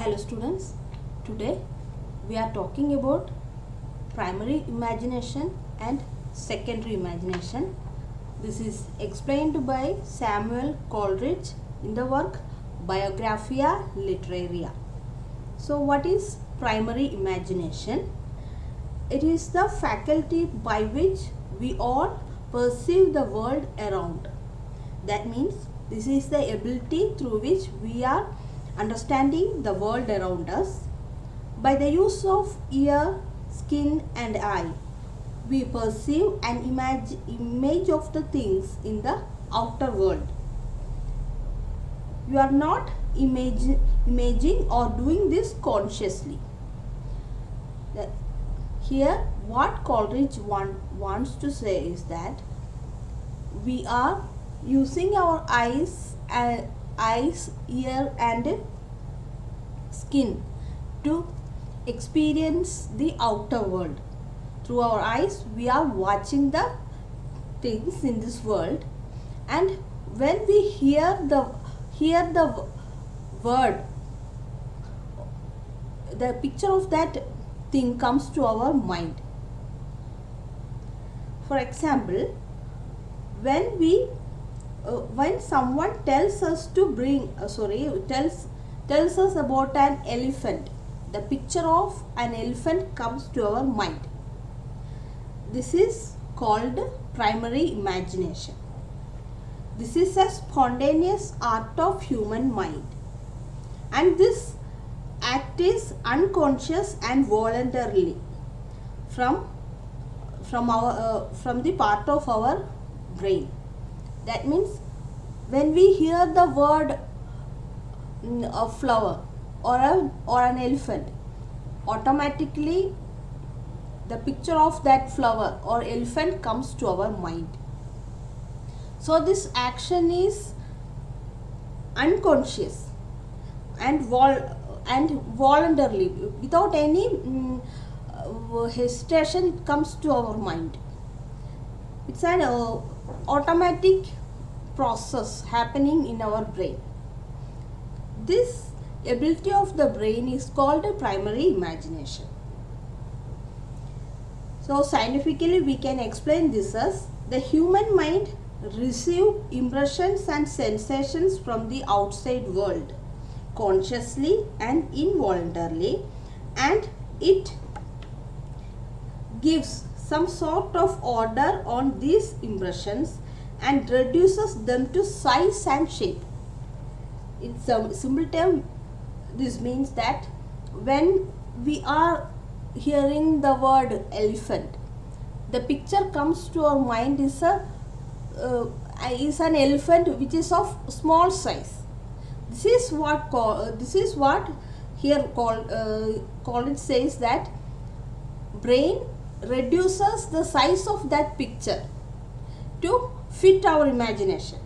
Hello students, today we are talking about primary imagination and secondary imagination. This is explained by Samuel Coleridge in the work Biographia Literaria. So what is primary imagination? It is the faculty by which we all perceive the world around. That means this is the ability through which we are understanding the world around us. By the use of ear, skin and eye, we perceive an image of the things in the outer world. You are not imaging or doing this consciously. Here what Coleridge wants to say is that we are using our eyes, ear and skin to experience the outer world. Through our eyes we are watching the things in this world, and when we hear the word, the picture of that thing comes to our mind. For example, when someone tells us to tells us about an elephant, the picture of an elephant comes to our mind. This is called primary imagination. This is a spontaneous art of human mind, and this act is unconscious and voluntarily from the part of our brain. That means when we hear the word a flower or an elephant, automatically the picture of that flower or elephant comes to our mind. So this action is unconscious and voluntarily, without any hesitation, it comes to our mind. It's an automatic process happening in our brain. This ability of the brain is called primary imagination. So scientifically we can explain this as the human mind receives impressions and sensations from the outside world consciously and involuntarily, and it gives some sort of order on these impressions and reduces them to size and shape. In some simple term, this means that when we are hearing the word elephant, the picture comes to our mind is an elephant which is of small size. This is what here Coleridge says, that brain reduces the size of that picture to fit our imagination.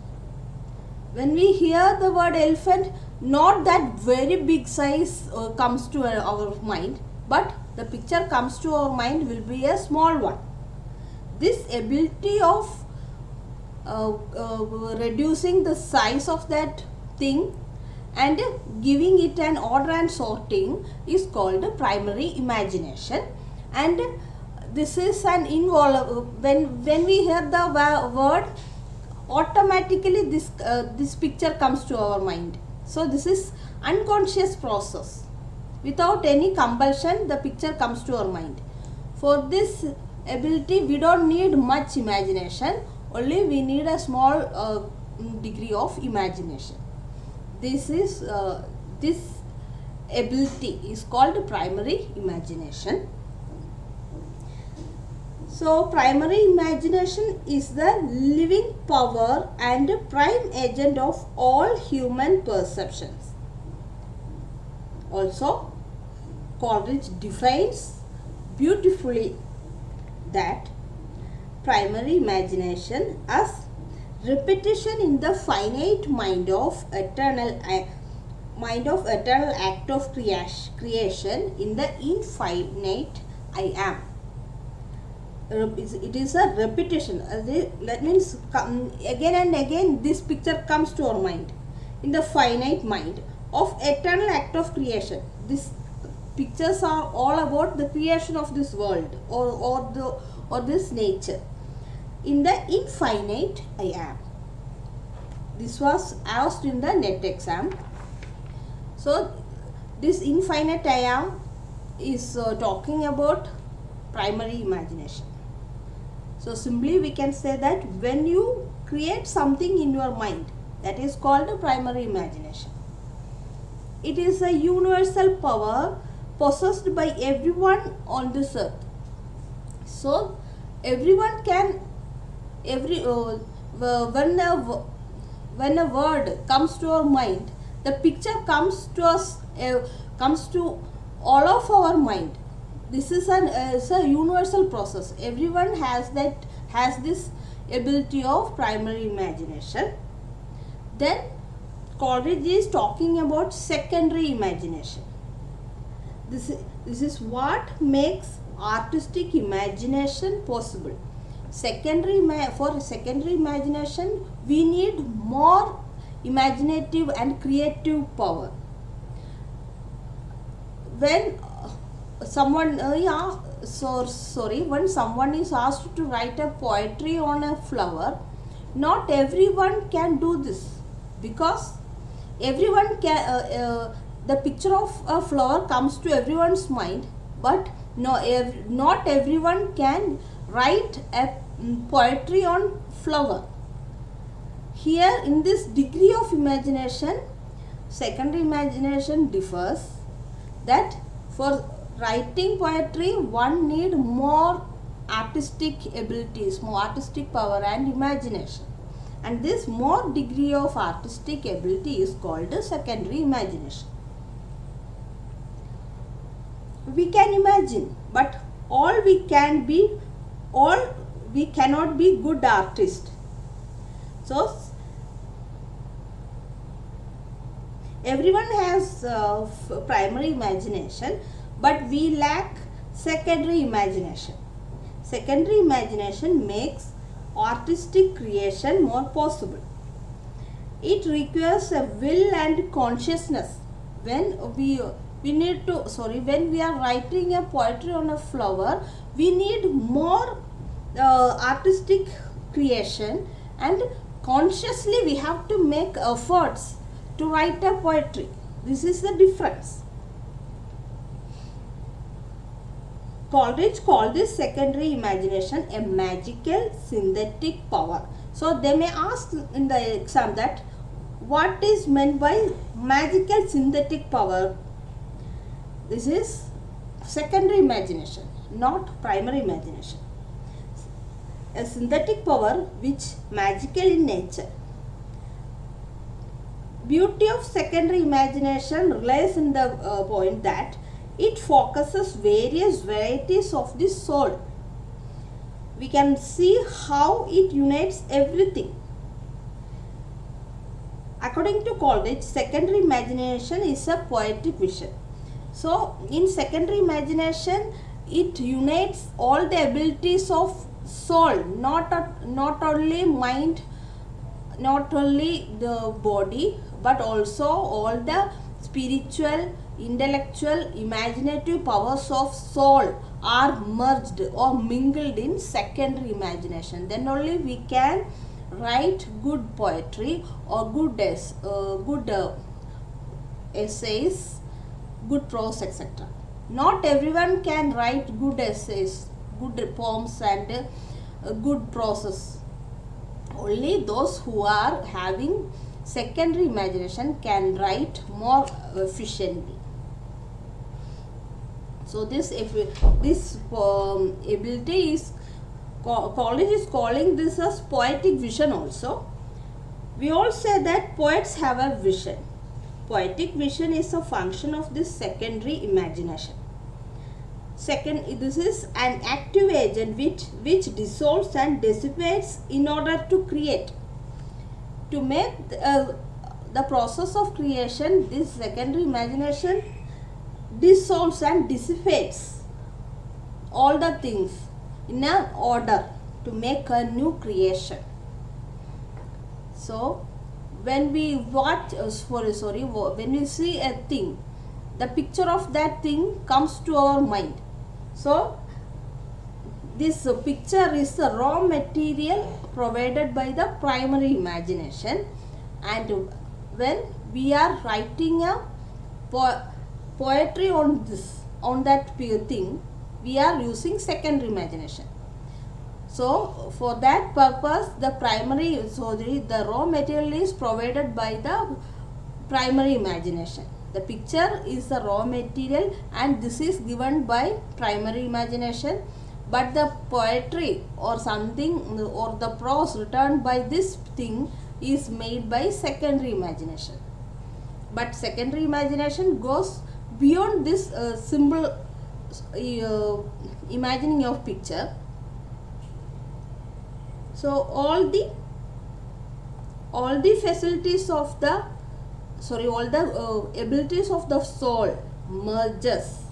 When we hear the word elephant, not that very big size comes to our mind, but the picture comes to our mind will be a small one. This ability of reducing the size of that thing and giving it an order and sorting is called primary imagination. And this is an when we hear the word, automatically this picture comes to our mind. So this is unconscious process. Without any compulsion, the picture comes to our mind. For this ability we don't need much imagination, only we need a small degree of imagination. This ability is called primary imagination. So primary imagination is the living power and prime agent of all human perceptions. Also, Coleridge defines beautifully that primary imagination as repetition in the finite mind of eternal act of creation in the infinite I am. It is a repetition. That means again and again this picture comes to our mind in the finite mind of eternal act of creation. These pictures are all about the creation of this world or this nature. In the infinite I am. This was asked in the NET exam. So this infinite I am is talking about primary imagination. So simply we can say that when you create something in your mind, that is called primary imagination. It is a universal power possessed by everyone on this earth. So everyone can, when a word comes to our mind, the picture comes to us, comes to all of our mind. This is a universal process. Everyone has this ability of primary imagination. Then Coleridge is talking about secondary imagination. This is what makes artistic imagination possible. For secondary imagination, we need more imaginative and creative power. When someone when someone is asked to write a poetry on a flower, not everyone can do this, because everyone can the picture of a flower comes to everyone's mind, but not everyone can write a poetry on flower. Here in this degree of imagination, secondary imagination differs, that for writing poetry one need more artistic abilities, more artistic power and imagination, and this more degree of artistic ability is called secondary imagination. We can imagine, but we cannot be good artists. So everyone has primary imagination, but we lack secondary imagination. Secondary imagination makes artistic creation more possible. It requires a will and consciousness. When we are writing a poetry on a flower, we need more artistic creation, and consciously we have to make efforts to write a poetry. This is the difference. Coleridge called this secondary imagination a magical synthetic power. So they may ask in the exam that what is meant by magical synthetic power. This is secondary imagination, not primary imagination. A synthetic power which magical in nature. Beauty of secondary imagination relies in the point that it focuses various varieties of the soul. We can see how it unites everything. According to Coleridge, secondary imagination is a poetic vision. So in secondary imagination, it unites all the abilities of soul, not only mind, not only the body, but also all the spiritual, intellectual, imaginative powers of soul are merged or mingled in secondary imagination. Then only we can write good poetry or good essays, good prose, etc. Not everyone can write good essays, good poems and good prose. Only those who are having secondary imagination can write more efficiently. So this ability is, Coleridge is calling this as poetic vision also. We all say that poets have a vision. Poetic vision is a function of this secondary imagination. Second, this is an active agent which dissolves and dissipates in order to create. To make the process of creation, this secondary imagination dissolves and dissipates all the things in an order to make a new creation. So when we watch when we see a thing, the picture of that thing comes to our mind. So this picture is the raw material provided by the primary imagination, and when we are writing a poetry on that thing, we are using secondary imagination. So for that purpose, the raw material is provided by the primary imagination. The picture is the raw material and this is given by primary imagination, but the poetry or something or the prose written by this thing is made by secondary imagination. But secondary imagination goes beyond this simple imagining of picture. So all the facilities of the all the abilities of the soul merges,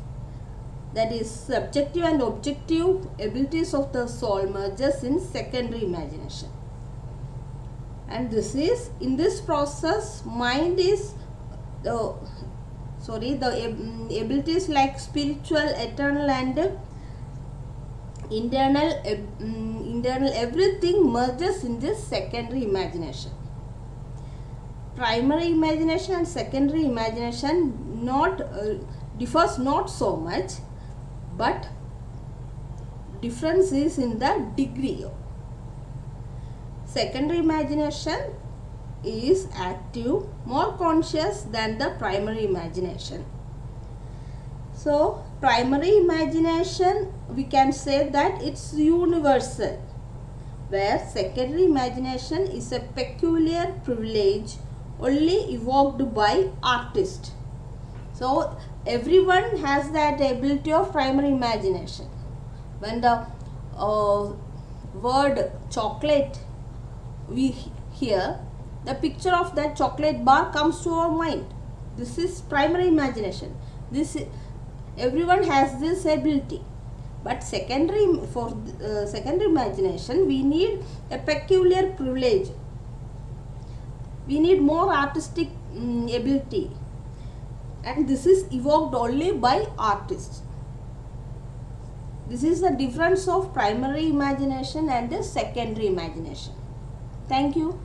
that is subjective and objective abilities of the soul merges in secondary imagination. And this is, in this process, mind is the abilities like spiritual, eternal and internal everything merges in this secondary imagination. Primary imagination and secondary imagination differs not so much, but difference is in the degree. Secondary imagination is active, more conscious than the primary imagination. So primary imagination, we can say that it's universal, where secondary imagination is a peculiar privilege only evoked by artists. So everyone has that ability of primary imagination. When the word chocolate we hear, the picture of that chocolate bar comes to our mind. This is primary imagination. Everyone has this ability. But secondary imagination, we need a peculiar privilege. We need more artistic ability, and this is evoked only by artists. This is the difference of primary imagination and the secondary imagination. Thank you.